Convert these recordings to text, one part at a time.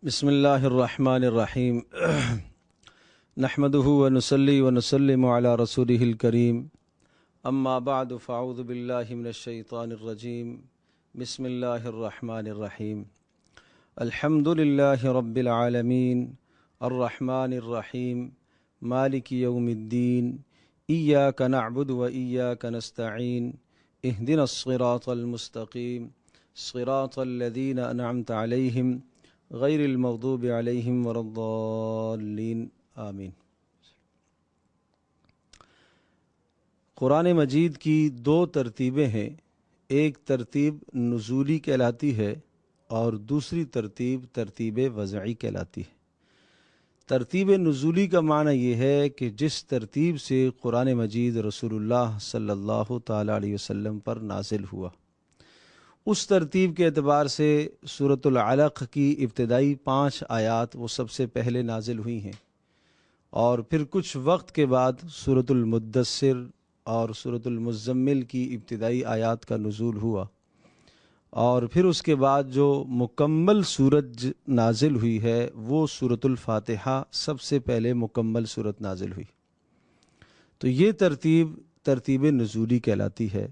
بسم اللہ الرحمن الرحیم نحمده ونصلی ونسلم علی رسوله الکریم اما بعد فاعوذ باللہ من الشیطان الرجیم بسم اللہ الرحمن الرحیم الحمد للہ رب العالمین الرحمن الرحیم مالک یوم الدین ایاک نعبد و ایاک نستعین اہدنا الصراط المستقیم صراط الذین انعمت علیہم غیر المغضوب علیہم ولا الضالین آمین۔ قرآن مجید کی دو ترتیبیں ہیں، ایک ترتیب نزولی کہلاتی ہے اور دوسری ترتیب وضعی کہلاتی ہے۔ ترتیب نزولی کا معنی یہ ہے کہ جس ترتیب سے قرآن مجید رسول اللہ صلی اللہ تعالیٰ علیہ وسلم پر نازل ہوا، اس ترتیب کے اعتبار سے سورۃ العلق کی ابتدائی 5 آیات وہ سب سے پہلے نازل ہوئی ہیں، اور پھر کچھ وقت کے بعد سورۃ المدثر اور سورۃ المزمل کی ابتدائی آیات کا نزول ہوا، اور پھر اس کے بعد جو مکمل سورت نازل ہوئی ہے وہ سورۃ الفاتحہ سب سے پہلے مکمل سورت نازل ہوئی۔ تو یہ ترتیب نزولی کہلاتی ہے،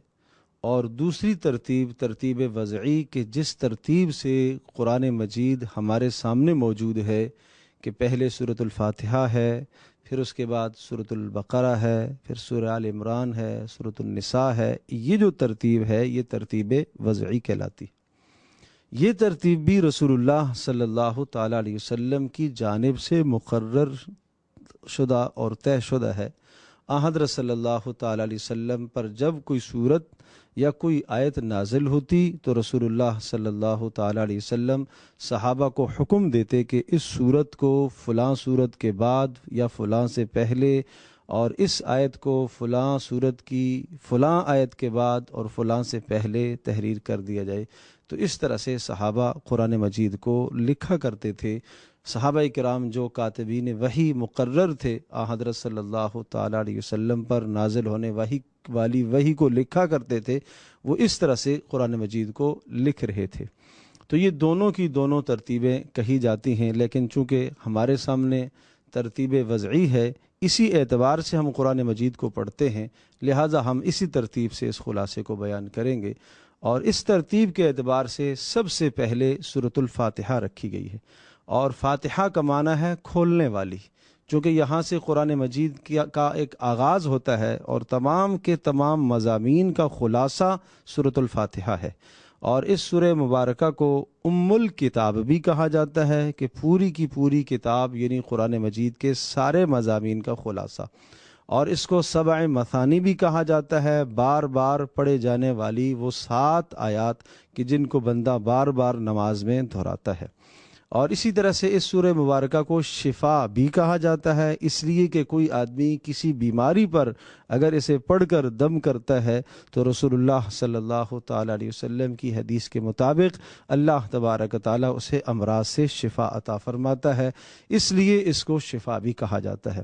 اور دوسری ترتیب وضعی کہ جس ترتیب سے قرآن مجید ہمارے سامنے موجود ہے کہ پہلے سورۃ الفاتحہ ہے، پھر اس کے بعد سورۃ البقرہ ہے، پھر سورہ آل عمران ہے، سورۃ النساء ہے، یہ جو ترتیب ہے یہ ترتیب وضعی کہلاتی۔ یہ ترتیب بھی رسول اللہ صلی اللہ تعالیٰ علیہ وسلم کی جانب سے مقرر شدہ اور طے شدہ ہے۔ حضرت صلی اللہ تعالیٰ علیہ وسلم پر جب کوئی صورت یا کوئی آیت نازل ہوتی تو رسول اللہ صلی اللہ تعالیٰ علیہ وسلم صحابہ کو حکم دیتے کہ اس صورت کو فلاں صورت کے بعد یا فلاں سے پہلے، اور اس آیت کو فلاں صورت کی فلاں آیت کے بعد اور فلاں سے پہلے تحریر کر دیا جائے۔ تو اس طرح سے صحابہ قرآن مجید کو لکھا کرتے تھے۔ صحابہ کرام جو کاتبین وحی مقرر تھے، حضرت صلی اللہ تعالیٰ علیہ وسلم پر نازل ہونے والی وحی کو لکھا کرتے تھے، وہ اس طرح سے قرآن مجید کو لکھ رہے تھے۔ تو یہ دونوں کی دونوں ترتیبیں کہی جاتی ہیں، لیکن چونکہ ہمارے سامنے ترتیب وضعی ہے، اسی اعتبار سے ہم قرآن مجید کو پڑھتے ہیں، لہٰذا ہم اسی ترتیب سے اس خلاصے کو بیان کریں گے۔ اور اس ترتیب کے اعتبار سے سب سے پہلے سورۃ الفاتحہ رکھی گئی ہے، اور فاتحہ کا معنی ہے کھولنے والی، چونکہ یہاں سے قرآن مجید کا ایک آغاز ہوتا ہے اور تمام کے تمام مضامین کا خلاصہ سورۃ الفاتحہ ہے۔ اور اس سورہ مبارکہ کو ام الکتاب بھی کہا جاتا ہے کہ پوری کی پوری کتاب یعنی قرآن مجید کے سارے مضامین کا خلاصہ، اور اس کو 7 مثانی بھی کہا جاتا ہے، بار بار پڑھے جانے والی وہ 7 آیات کہ جن کو بندہ بار بار نماز میں دہراتا ہے۔ اور اسی طرح سے اس سورہ مبارکہ کو شفا بھی کہا جاتا ہے، اس لیے کہ کوئی آدمی کسی بیماری پر اگر اسے پڑھ کر دم کرتا ہے تو رسول اللہ صلی اللہ تعالیٰ علیہ وسلم کی حدیث کے مطابق اللہ تبارک تعالیٰ اسے امراض سے شفا عطا فرماتا ہے، اس لیے اس کو شفا بھی کہا جاتا ہے۔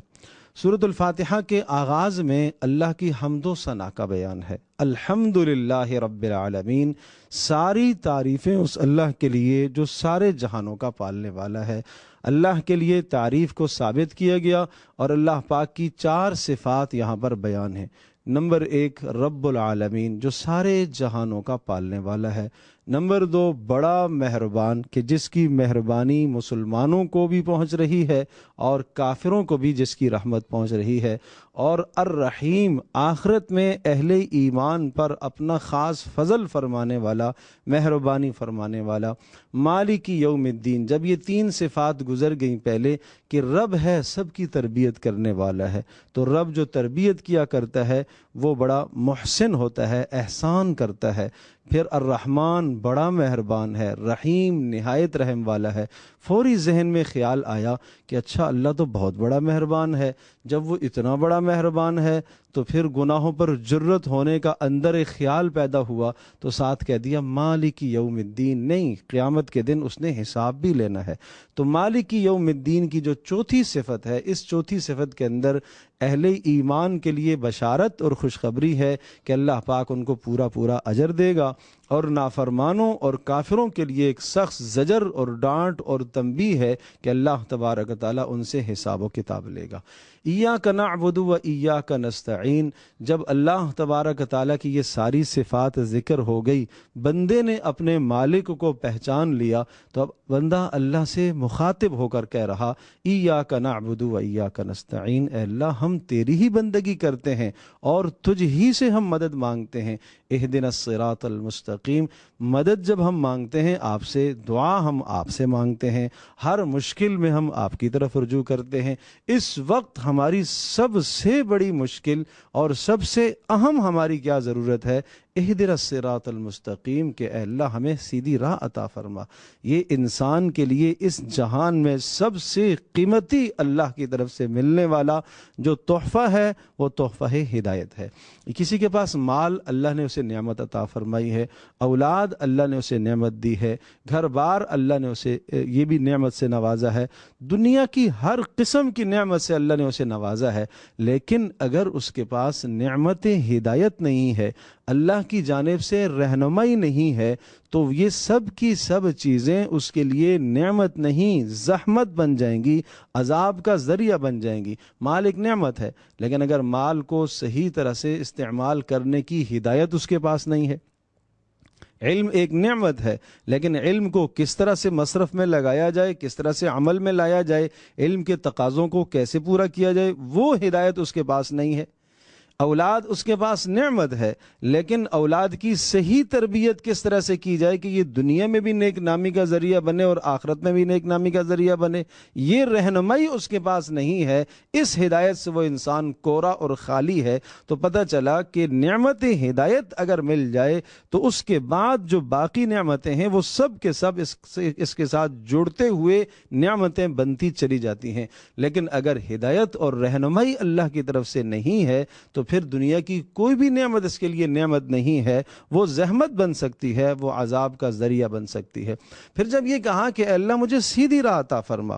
سورۃ الفاتحہ کے آغاز میں اللہ کی حمد و ثنا کا بیان ہے۔ الحمدللہ رب العالمین، ساری تعریفیں اس اللہ کے لیے جو سارے جہانوں کا پالنے والا ہے۔ اللہ کے لیے تعریف کو ثابت کیا گیا، اور اللہ پاک کی 4 صفات یہاں پر بیان ہیں۔ نمبر 1 رب العالمین، جو سارے جہانوں کا پالنے والا ہے۔ نمبر 2 بڑا مہربان، کہ جس کی مہربانی مسلمانوں کو بھی پہنچ رہی ہے اور کافروں کو بھی جس کی رحمت پہنچ رہی ہے۔ اور الرحیم، آخرت میں اہل ایمان پر اپنا خاص فضل فرمانے والا، مہربانی فرمانے والا۔ مالک یوم الدین، جب یہ 3 صفات گزر گئیں پہلے کہ رب ہے سب کی تربیت کرنے والا ہے، تو رب جو تربیت کیا کرتا ہے وہ بڑا محسن ہوتا ہے، احسان کرتا ہے۔ پھر الرحمن، بڑا مہربان ہے، رحیم، نہایت رحم والا ہے۔ فوری ذہن میں خیال آیا کہ اچھا اللہ تو بہت بڑا مہربان ہے، جب وہ اتنا بڑا مہربان ہے تو پھر گناہوں پر جرت ہونے کا اندر ایک خیال پیدا ہوا، تو ساتھ کہہ دیا مالک یوم الدین، نہیں، قیامت کے دن اس نے حساب بھی لینا ہے۔ تو مالک یوم الدین کی جو چوتھی صفت ہے، اس چوتھی صفت کے اندر اہل ایمان کے لیے بشارت اور خوشخبری ہے کہ اللہ پاک ان کو پورا اجر دے گا، اور نافرمانوں اور کافروں کے لیے ایک سخت زجر اور ڈانٹ اور تنبیہ ہے کہ اللہ تبارک و تعالیٰ ان سے حساب و کتاب لے گا۔ ایاک نعبد و ایاک نستعین، جب اللہ تبارک و تعالیٰ کی یہ ساری صفات ذکر ہو گئی، بندے نے اپنے مالک کو پہچان لیا، تو اب بندہ اللہ سے مخاطب ہو کر کہہ رہا ایاک نعبد و ایاک نستعین، اے اللہ ہم تیری ہی بندگی کرتے ہیں اور تجھ ہی سے ہم مدد مانگتے ہیں۔ اہدنا الصراط المستقیم، مدد جب ہم مانگتے ہیں آپ سے، دعا ہم آپ سے مانگتے ہیں، ہر مشکل میں ہم آپ کی طرف رجوع کرتے ہیں۔ اس وقت ہماری سب سے بڑی مشکل اور سب سے اہم ہماری کیا ضرورت ہے؟ اہدنا الصراط المستقیم، کہ اے اللہ ہمیں سیدھی راہ عطا فرما۔ یہ انسان کے لیے اس جہان میں سب سے قیمتی اللہ کی طرف سے ملنے والا جو تحفہ ہے وہ تحفہ ہدایت ہے۔ کسی کے پاس مال، اللہ نے اسے نعمت عطا فرمائی ہے، اولاد اللہ نے اسے نعمت دی ہے، گھر بار اللہ نے اسے یہ بھی نعمت سے نوازا ہے، دنیا کی ہر قسم کی نعمت سے اللہ نے اسے نوازا ہے، لیکن اگر اس کے پاس نعمت ہدایت نہیں ہے، اللہ کی جانب سے رہنمائی نہیں ہے، تو یہ سب کی سب چیزیں اس کے لیے نعمت نہیں، زحمت بن جائیں گی، عذاب کا ذریعہ بن جائیں گی۔ مال ایک نعمت ہے، لیکن اگر مال کو صحیح طرح سے استعمال کرنے کی ہدایت اس کے پاس نہیں ہے۔ علم ایک نعمت ہے، لیکن علم کو کس طرح سے مصرف میں لگایا جائے، کس طرح سے عمل میں لایا جائے، علم کے تقاضوں کو کیسے پورا کیا جائے، وہ ہدایت اس کے پاس نہیں ہے۔ اولاد اس کے پاس نعمت ہے، لیکن اولاد کی صحیح تربیت کس طرح سے کی جائے کہ یہ دنیا میں بھی نیک نامی کا ذریعہ بنے اور آخرت میں بھی نیک نامی کا ذریعہ بنے، یہ رہنمائی اس کے پاس نہیں ہے۔ اس ہدایت سے وہ انسان کورا اور خالی ہے۔ تو پتہ چلا کہ نعمت ہدایت اگر مل جائے تو اس کے بعد جو باقی نعمتیں ہیں وہ سب کے سب اس کے ساتھ جڑتے ہوئے نعمتیں بنتی چلی جاتی ہیں۔ لیکن اگر ہدایت اور رہنمائی اللہ کی طرف سے نہیں ہے تو پھر دنیا کی کوئی بھی نعمت اس کے لیے نعمت نہیں ہے، وہ زحمت بن سکتی ہے، وہ عذاب کا ذریعہ بن سکتی ہے۔ پھر جب یہ کہا کہ اے اللہ مجھے سیدھی راہ عطا فرما،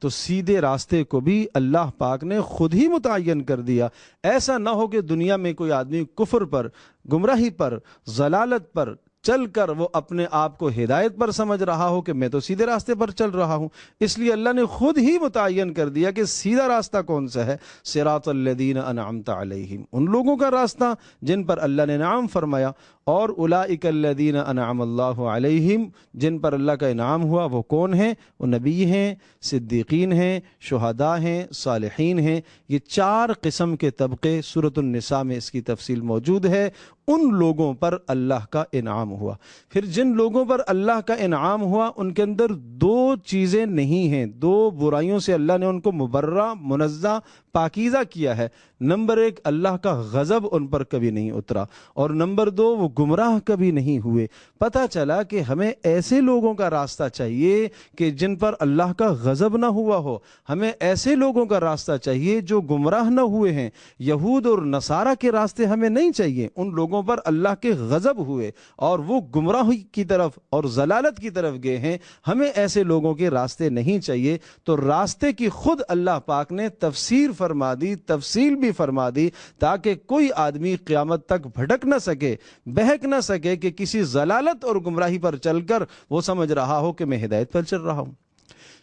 تو سیدھے راستے کو بھی اللہ پاک نے خود ہی متعین کر دیا۔ ایسا نہ ہو کہ دنیا میں کوئی آدمی کفر پر، گمراہی پر، ضلالت پر چل کر وہ اپنے آپ کو ہدایت پر سمجھ رہا ہو کہ میں تو سیدھے راستے پر چل رہا ہوں۔ اس لیے اللہ نے خود ہی متعین کر دیا کہ سیدھا راستہ کون سا ہے؟ صراط الذین انعمت علیہم، ان لوگوں کا راستہ جن پر اللہ نے انعام فرمایا، اور اولئک الذین انعم اللہ علیہم، جن پر اللہ کا انعام ہوا وہ کون ہیں؟ وہ نبی ہیں، صدیقین ہیں، شہداء ہیں، صالحین ہیں۔ یہ چار قسم کے طبقے سورۃ النساء میں اس کی تفصیل موجود ہے۔ ان لوگوں پر اللہ کا انعام ہوا۔ پھر جن لوگوں پر اللہ کا انعام ہوا ان کے اندر دو چیزیں نہیں ہیں، دو برائیوں سے اللہ نے ان کو مبرہ، منزہ، پاکیزہ کیا ہے۔ نمبر ایک، اللہ کا غضب ان پر کبھی نہیں اترا، اور نمبر دو، وہ گمراہ کبھی نہیں ہوئے۔ پتہ چلا کہ ہمیں ایسے لوگوں کا راستہ چاہیے کہ جن پر اللہ کا غضب نہ ہوا ہو، ہمیں ایسے لوگوں کا راستہ چاہیے جو گمراہ نہ ہوئے ہیں۔ یہود اور نصارہ کے راستے ہمیں نہیں چاہیے، ان لوگوں پر اللہ کے غضب ہوئے اور وہ گمراہی کی طرف اور ضلالت کی طرف گئے ہیں، ہمیں ایسے لوگوں کے راستے نہیں چاہیے۔ تو راستے کی خود اللہ پاک نے تفسیر فرما دی، تفصیل بھی فرما دی، تاکہ کوئی آدمی قیامت تک بھٹک نہ سکے، بہک نہ سکے کہ کسی ضلالت اور گمراہی پر چل کر وہ سمجھ رہا ہو کہ میں ہدایت پر چل رہا ہوں۔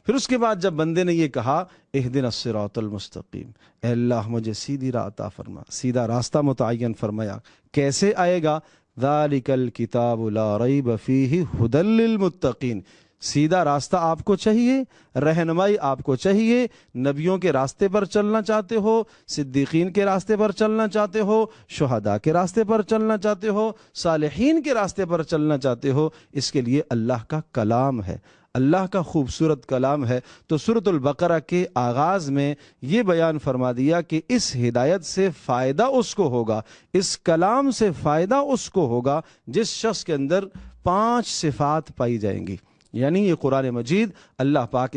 پھر اس کے بعد جب بندے نے یہ کہا اہدنا الصراط المستقیم، اے اللہ مجھے سیدھی راہ عطا فرما، سیدھا راستہ متعین فرمایا، کیسے آئے گا؟ ذالک الکتاب لا ریب فیہ ھدی للمتقین، سیدھا راستہ آپ کو چاہیے، رہنمائی آپ کو چاہیے۔ نبیوں کے راستے پر چلنا چاہتے ہو، صدیقین کے راستے پر چلنا چاہتے ہو، شہداء کے راستے پر چلنا چاہتے ہو، صالحین کے راستے پر چلنا چاہتے ہو، اس کے لیے اللہ کا کلام ہے، اللہ کا خوبصورت کلام ہے۔ تو سورۃ البقرہ کے آغاز میں یہ بیان فرما دیا کہ اس ہدایت سے فائدہ اس کو ہوگا، اس کلام سے فائدہ اس کو ہوگا جس شخص کے اندر 5 صفات پائی جائیں گی۔ یعنی یہ قرآن مجید اللہ پاک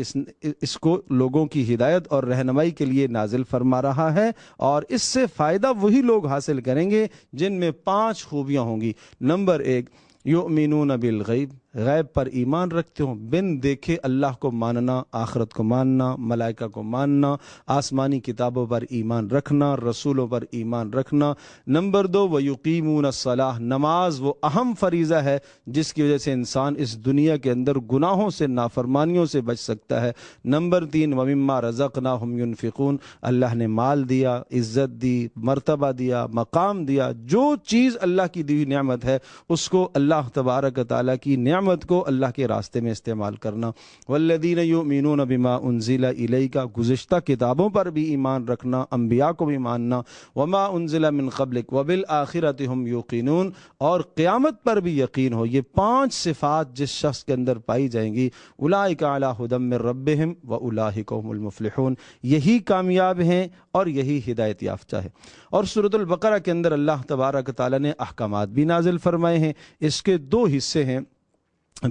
اس کو لوگوں کی ہدایت اور رہنمائی کے لیے نازل فرما رہا ہے، اور اس سے فائدہ وہی لوگ حاصل کریں گے جن میں 5 خوبیاں ہوں گی۔ نمبر 1، یؤمنون بالغیب، غیب پر ایمان رکھتے ہو، بن دیکھے اللہ کو ماننا، آخرت کو ماننا، ملائکہ کو ماننا، آسمانی کتابوں پر ایمان رکھنا، رسولوں پر ایمان رکھنا۔ نمبر 2 وَيُقِيمُونَ الصَّلَاةَ، نماز وہ اہم فریضہ ہے جس کی وجہ سے انسان اس دنیا کے اندر گناہوں سے، نافرمانیوں سے بچ سکتا ہے۔ نمبر 3 وَمِمَّا رَزَقْنَاهُمْ يُنْفِقُونَ، اللہ نے مال دیا، عزت دی، مرتبہ دیا، مقام دیا، جو چیز اللہ کی دی ہوئی نعمت ہے اس کو اللہ تبارک تعالیٰ کی نعمت کو اللہ کے راستے میں استعمال کرنا۔ والذین یؤمنون بما انزل الیک، گزشتہ کتابوں پر بھی ایمان رکھنا، انبیاء کو بھی ماننا، وما انزل من قبلک وبالآخرۃ هم یوقنون، اور قیامت پر بھی یقین ہو۔ یہ 5 صفات جس شخص کے اندر پائی جائیں گی، اولئک علی ھدی من ربہم واولئک هم المفلحون، یہی کامیاب ہیں اور یہی ہدایت یافتہ ہے۔ اور سورۃ البقرہ کے اندر اللہ تبارک تعالیٰ نے احکامات بھی نازل فرمائے ہیں۔ اس کے 2 حصے ہیں۔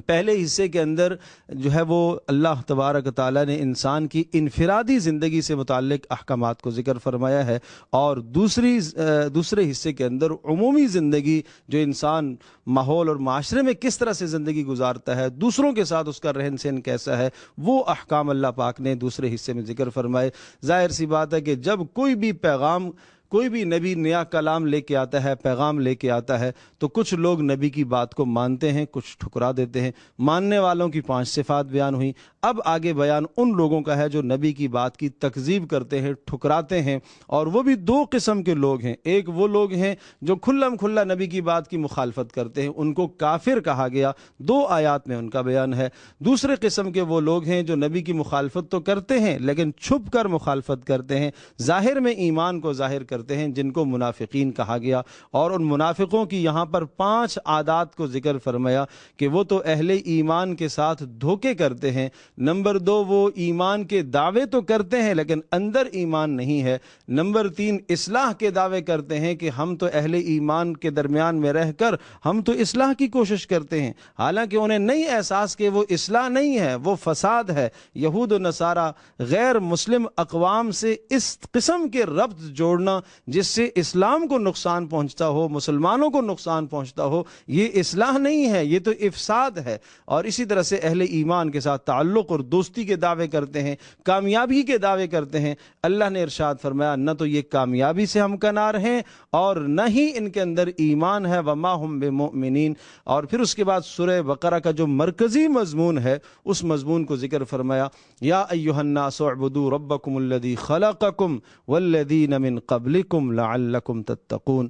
پہلے حصے کے اندر جو ہے وہ اللہ تبارک تعالیٰ نے انسان کی انفرادی زندگی سے متعلق احکامات کو ذکر فرمایا ہے، اور دوسرے حصے کے اندر عمومی زندگی، جو انسان ماحول اور معاشرے میں کس طرح سے زندگی گزارتا ہے، دوسروں کے ساتھ اس کا رہن سہن کیسا ہے، وہ احکام اللہ پاک نے دوسرے حصے میں ذکر فرمائے۔ ظاہر سی بات ہے کہ جب کوئی بھی پیغام، کوئی بھی نبی نیا کلام لے کے آتا ہے، پیغام لے کے آتا ہے، تو کچھ لوگ نبی کی بات کو مانتے ہیں، کچھ ٹھکرا دیتے ہیں۔ ماننے والوں کی 5 صفات بیان ہوئیں۔ اب آگے بیان ان لوگوں کا ہے جو نبی کی بات کی تکذیب کرتے ہیں، ٹھکراتے ہیں، اور وہ بھی 2 قسم کے لوگ ہیں۔ ایک وہ لوگ ہیں جو کھلم کھلا نبی کی بات کی مخالفت کرتے ہیں، ان کو کافر کہا گیا، 2 آیات میں ان کا بیان ہے۔ دوسرے قسم کے وہ لوگ ہیں جو نبی کی مخالفت تو کرتے ہیں لیکن چھپ کر مخالفت کرتے ہیں، ظاہر میں ایمان کو ظاہر کرتے ہیں، جن کو منافقین کہا گیا۔ اور ان منافقوں کی یہاں پر 5 عادات کو ذکر فرمایا کہ وہ تو اہل ایمان کے ساتھ دھوکے کرتے ہیں۔ نمبر 2 وہ ایمان کے دعوے تو کرتے ہیں لیکن اندر ایمان نہیں ہے۔ نمبر 3 اصلاح کے دعوے کرتے ہیں کہ ہم تو اہل ایمان کے درمیان میں رہ کر ہم تو اصلاح کی کوشش کرتے ہیں، حالانکہ انہیں نہیں احساس کہ وہ اصلاح نہیں ہے، وہ فساد ہے۔ یہود و نصارہ غیر مسلم اقوام سے اس قسم کے ربط جوڑنا جس سے اسلام کو نقصان پہنچتا ہو، مسلمانوں کو نقصان پہنچتا ہو، یہ اصلاح نہیں ہے، یہ تو افساد ہے۔ اور اسی طرح سے اہل ایمان کے ساتھ تعلق اور دوستی کے دعوے کرتے ہیں، کامیابی کے دعوے کرتے ہیں۔ اللہ نے ارشاد فرمایا نہ تو یہ کامیابی سے ہمکنار ہیں اور نہ ہی ان کے اندر ایمان ہے، وما ہم بمؤمنین۔ اور پھر اس کے بعد سورہ بقرہ کا جو مرکزی مضمون ہے اس مضمون کو ذکر فرمایا، یا ایھا الناس اعبدوا ربکم الذی خلقکم والذین من قبلکم لعلکم تتقون،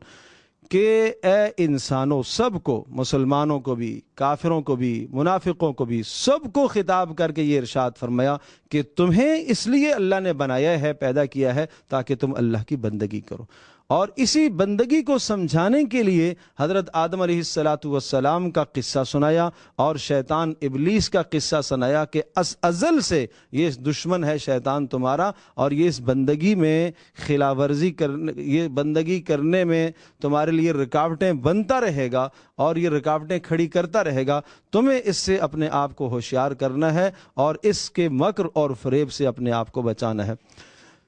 کہ اے انسانوں، سب کو، مسلمانوں کو بھی، کافروں کو بھی، منافقوں کو بھی، سب کو خطاب کر کے یہ ارشاد فرمایا کہ تمہیں اس لیے اللہ نے بنایا ہے، پیدا کیا ہے تاکہ تم اللہ کی بندگی کرو۔ اور اسی بندگی کو سمجھانے کے لیے حضرت آدم علیہ السلام کا قصہ سنایا اور شیطان ابلیس کا قصہ سنایا کہ ازل سے یہ دشمن ہے شیطان تمہارا، اور یہ اس بندگی میں خلاف ورزی یہ بندگی کرنے میں تمہارے لیے رکاوٹیں بنتا رہے گا اور یہ رکاوٹیں کھڑی کرتا رہے گا۔ تمہیں اس سے اپنے آپ کو ہوشیار کرنا ہے اور اس کے مکر اور فریب سے اپنے آپ کو بچانا ہے۔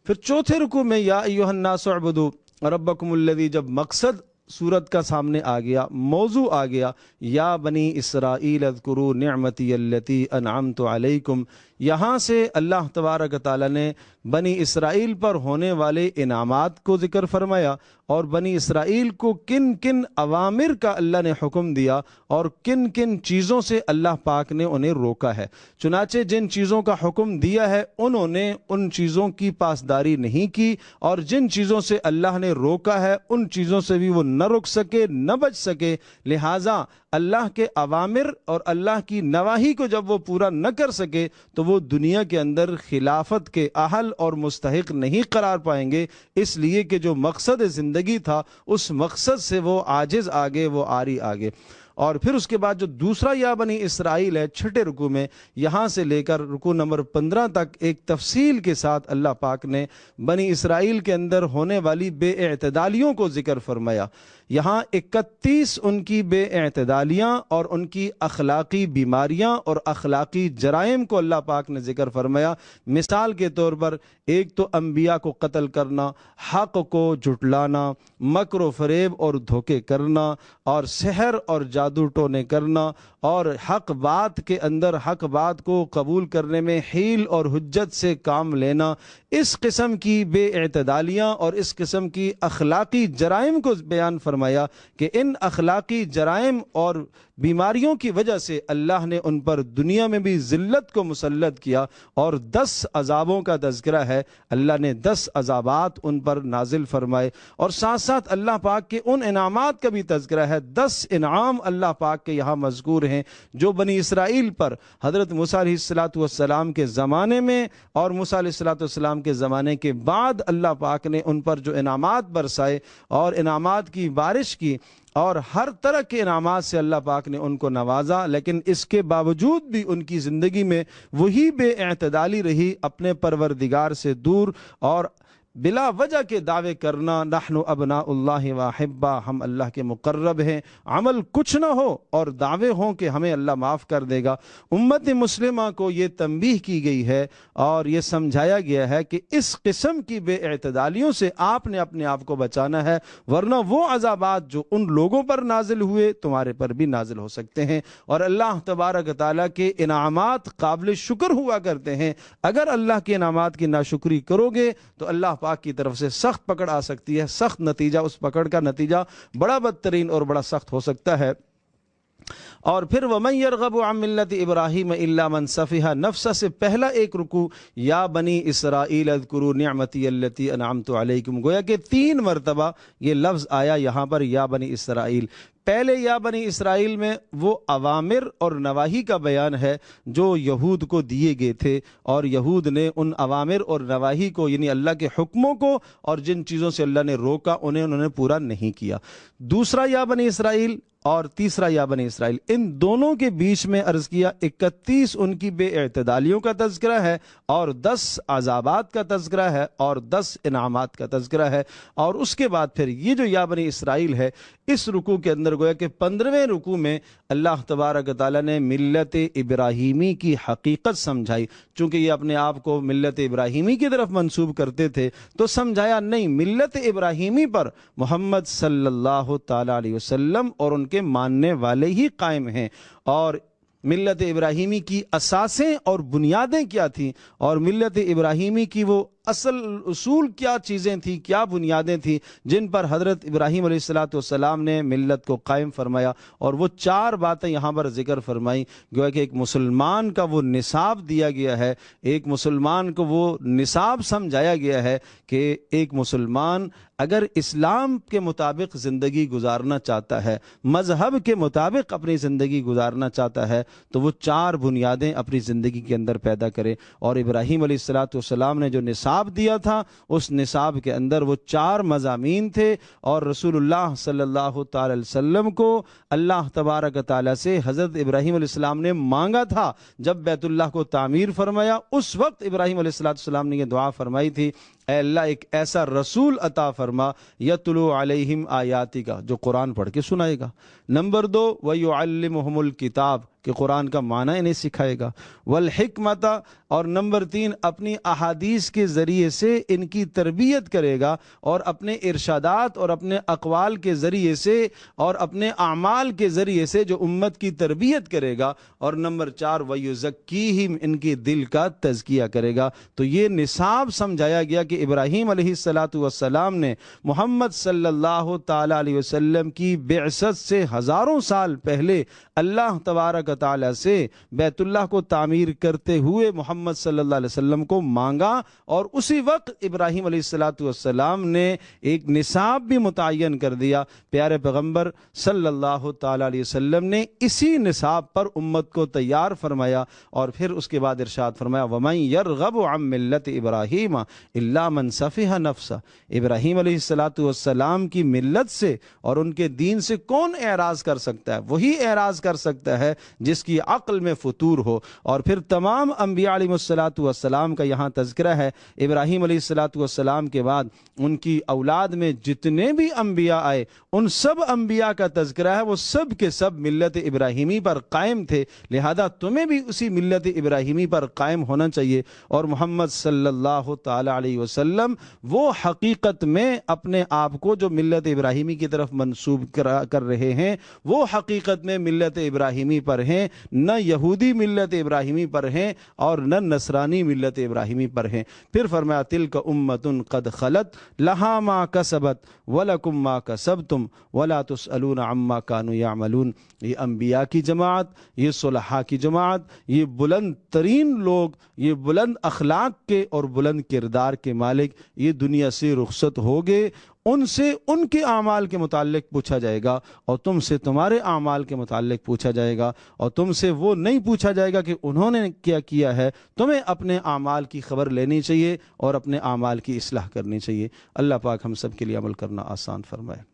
پھر چوتھے رکوع میں یا ایھا الناس اعبدوا ربکم الذی، جب مقصد سورت کا سامنے آ گیا، موضوع آ گیا، یا بنی اسرائیل اذکروا نعمتی التی انعمت علیکم، یہاں سے اللہ تبارک تعالیٰ نے بنی اسرائیل پر ہونے والے انعامات کو ذکر فرمایا اور بنی اسرائیل کو کن کن اوامر کا اللہ نے حکم دیا اور کن کن چیزوں سے اللہ پاک نے انہیں روکا ہے۔ چنانچہ جن چیزوں کا حکم دیا ہے انہوں نے ان چیزوں کی پاسداری نہیں کی، اور جن چیزوں سے اللہ نے روکا ہے ان چیزوں سے بھی وہ نہ رک سکے، نہ بچ سکے۔ لہٰذا اللہ کے اوامر اور اللہ کی نواہی کو جب وہ پورا نہ کر سکے تو وہ دنیا کے اندر خلافت کے اہل اور مستحق نہیں قرار پائیں گے، اس لیے کہ جو مقصد زندگی تھا اس مقصد سے وہ عاجز آگے، وہ آری آگے۔ اور پھر اس کے بعد جو دوسرا یا بنی اسرائیل ہے 6 رکوع میں، یہاں سے لے کر رکوع نمبر 15 تک ایک تفصیل کے ساتھ اللہ پاک نے بنی اسرائیل کے اندر ہونے والی بے اعتدالیوں کو ذکر فرمایا۔ یہاں 31 ان کی بے اعتدالیاں اور ان کی اخلاقی بیماریاں اور اخلاقی جرائم کو اللہ پاک نے ذکر فرمایا۔ مثال کے طور پر ایک تو انبیاء کو قتل کرنا، حق کو جھٹلانا، مکر و فریب اور دھوکے کرنا، اور سحر اور جادو ٹونے کرنا، اور حق بات کے اندر حق بات کو قبول کرنے میں حیل اور حجت سے کام لینا۔ اس قسم کی بے اعتدالیاں اور اس قسم کی اخلاقی جرائم کو بیان فرمایا کہ ان اخلاقی جرائم اور بیماریوں کی وجہ سے اللہ نے ان پر دنیا میں بھی ذلت کو مسلط کیا، اور 10 عذابوں کا تذکرہ ہے، اللہ نے 10 عذابات ان پر نازل فرمائے، اور ساتھ ساتھ اللہ پاک کے ان انعامات کا بھی تذکرہ ہے۔ 10 انعام اللہ پاک کے یہاں مذکور ہیں جو بنی اسرائیل پر حضرت موسیٰ علیہ السلام کے زمانے میں اور موسیٰ علیہ السلام کے زمانے کے بعد اللہ پاک نے ان پر جو انعامات برسائے اور انعامات کی بارش کی، اور ہر طرح کے انعامات سے اللہ پاک نے ان کو نوازا، لیکن اس کے باوجود بھی ان کی زندگی میں وہی بے اعتدالی رہی، اپنے پروردگار سے دور اور بلا وجہ کے دعوے کرنا، نحن ابناء اللہ واحبہ، ہم اللہ کے مقرب ہیں، عمل کچھ نہ ہو اور دعوے ہوں کہ ہمیں اللہ معاف کر دے گا۔ امت مسلمہ کو یہ تنبیہ کی گئی ہے اور یہ سمجھایا گیا ہے کہ اس قسم کی بے اعتدالیوں سے آپ نے اپنے آپ کو بچانا ہے، ورنہ وہ عذابات جو ان لوگوں پر نازل ہوئے تمہارے پر بھی نازل ہو سکتے ہیں۔ اور اللہ تبارک تعالیٰ کے انعامات قابل شکر ہوا کرتے ہیں، اگر اللہ کے انعامات کی ناشکری کرو گے تو اللہ پاک کی طرف سے سخت پکڑ آ سکتی ہے، سخت نتیجہ، اس پکڑ کا نتیجہ بڑا بدترین اور بڑا سخت ہو سکتا ہے۔ اور پھر وَمَن يَرْغَبُ عَن مِّلَّةِ إِبْرَاهِيمَ إِلَّا مَن سَفِهَ نَفْسَهُ سے پہلا ایک رکوع یا بنی اسرائیل اذکروا نعمتی التی انعمت علیکم، گویا کہ 3 مرتبہ یہ لفظ آیا یہاں پر یا بنی اسرائیل۔ پہلے یا بنی اسرائیل میں وہ اوامر اور نواہی کا بیان ہے جو یہود کو دیے گئے تھے، اور یہود نے ان اوامر اور نواہی کو، یعنی اللہ کے حکموں کو اور جن چیزوں سے اللہ نے روکا انہوں نے پورا نہیں کیا۔ دوسرا یا بنی اسرائیل اور تیسرا یا بنی اسرائیل، ان دونوں کے بیچ میں عرض کیا 31 ان کی بے اعتدالیوں کا تذکرہ ہے، اور 10 عذابات کا تذکرہ ہے، اور 10 انعامات کا تذکرہ ہے۔ اور اس کے بعد پھر یہ جو یا بنی اسرائیل ہے، اس رکوع کے اندر گویا کہ 15ویں رکوع میں اللہ تبارک تعالیٰ نے ملت ابراہیمی کی حقیقت سمجھائی۔ چونکہ یہ اپنے آپ کو ملت ابراہیمی کی طرف منسوب کرتے تھے تو سمجھایا نہیں، ملت ابراہیمی پر محمد صلی اللہ تعالیٰ علیہ وسلم اور ان کے ماننے والے ہی قائم ہیں، اور ملت ابراہیمی کی اساسیں اور بنیادیں کیا تھیں، اور ملت ابراہیمی کی وہ اصل اصول کیا چیزیں تھیں، کیا بنیادیں تھیں جن پر حضرت ابراہیم علیہ السلام نے ملت کو قائم فرمایا۔ اور وہ 4 باتیں یہاں پر ذکر فرمائیں، گویا کہ ایک مسلمان کا وہ نصاب دیا گیا ہے، ایک مسلمان کو وہ نصاب سمجھایا گیا ہے کہ ایک مسلمان اگر اسلام کے مطابق زندگی گزارنا چاہتا ہے، مذہب کے مطابق اپنی زندگی گزارنا چاہتا ہے، تو وہ 4 بنیادیں اپنی زندگی کے اندر پیدا کرے۔ اور ابراہیم علیہ السلام نے جو نصاب دیا تھا، اس نصاب کے اندر وہ 4 مضامین تھے، اور رسول اللہ صلی اللہ تعالی علیہ وسلم کو اللہ تبارک تعالیٰ سے حضرت ابراہیم علیہ السلام نے مانگا تھا جب بیت اللہ کو تعمیر فرمایا۔ اس وقت ابراہیم علیہ السلام نے یہ دعا فرمائی تھی، اے اللہ ایک ایسا رسول عطا فرما یتلو علیہم آیاتی کا، جو قرآن پڑھ کے سنائے گا۔ نمبر 2 ویعلمہم الکتاب، کہ قرآن کا معنی انہیں سکھائے گا، والحکمت، اور نمبر 3 اپنی احادیث کے ذریعے سے ان کی تربیت کرے گا، اور اپنے ارشادات اور اپنے اقوال کے ذریعے سے اور اپنے اعمال کے ذریعے سے جو امت کی تربیت کرے گا، اور نمبر 4 ویزکیہم، ان کے دل کا تزکیہ کرے گا۔ تو یہ نصاب سمجھایا گیا کہ ابراہیم علیہ السلام نے محمد صلی اللہ تعالی علیہ وسلم کی بعثت سے ہزاروں سال پہلے اللہ تبارک تعالیٰ سے بیت اللہ کو تعمیر کرتے ہوئے محمد صلی اللہ علیہ وسلم کو مانگا، اور اسی وقت ابراہیم علیہ السلام نے ایک نصاب بھی متعین کر دیا۔ پیارے پیغمبر صلی اللہ تعالیٰ علیہ وسلم نے اسی نصاب پر امت کو تیار فرمایا، اور پھر اس کے بعد ارشاد فرمایا وَمَن يَرْغَبُ عَن مِّلَّةِ إِبْرَاهِيمَ إِلَّا مَن سَفِهَ نَفْسَهُ، ابراہیم علیہ السلام کی ملت سے اور ان کے دین سے کون اعراض کر سکتا ہے؟ وہی اعراض کر سکتا ہے جس کی عقل میں فطور ہو۔ اور پھر تمام انبیاء علیہ الصلوۃ والسلام کا یہاں تذکرہ ہے۔ ابراہیم علیہ الصلوۃ والسلام کے بعد ان کی اولاد میں جتنے بھی انبیاء آئے ان سب انبیاء کا تذکرہ ہے، وہ سب کے سب ملت ابراہیمی پر قائم تھے، لہذا تمہیں بھی اسی ملت ابراہیمی پر قائم ہونا چاہیے۔ اور محمد صلی اللہ تعالی علیہ وسلم وہ حقیقت میں اپنے آپ کو جو ملت ابراہیمی کی طرف منسوب کر رہے ہیں وہ حقیقت میں ملت ابراہیمی پر ہیں، نہ یہودی ملت ابراہیمی پر ہیں اور نہ نصرانی ملت ابراہیمی پر ہیں۔ پھر فرمایا تلک امۃ قد خلت لہا ما کسبت ولکم ما کسبتم ولا تسألون عما کانوا یعملون۔ یہ انبیاء کی جماعت، یہ صلحاء کی جماعت، یہ بلند ترین لوگ، یہ بلند اخلاق کے اور بلند کردار کے مالک یہ دنیا سے رخصت ہو گئے، ان سے ان کے اعمال کے متعلق پوچھا جائے گا اور تم سے تمہارے اعمال کے متعلق پوچھا جائے گا، اور تم سے وہ نہیں پوچھا جائے گا کہ انہوں نے کیا کیا ہے۔ تمہیں اپنے اعمال کی خبر لینی چاہیے اور اپنے اعمال کی اصلاح کرنی چاہیے۔ اللہ پاک ہم سب کے لیے عمل کرنا آسان فرمائے۔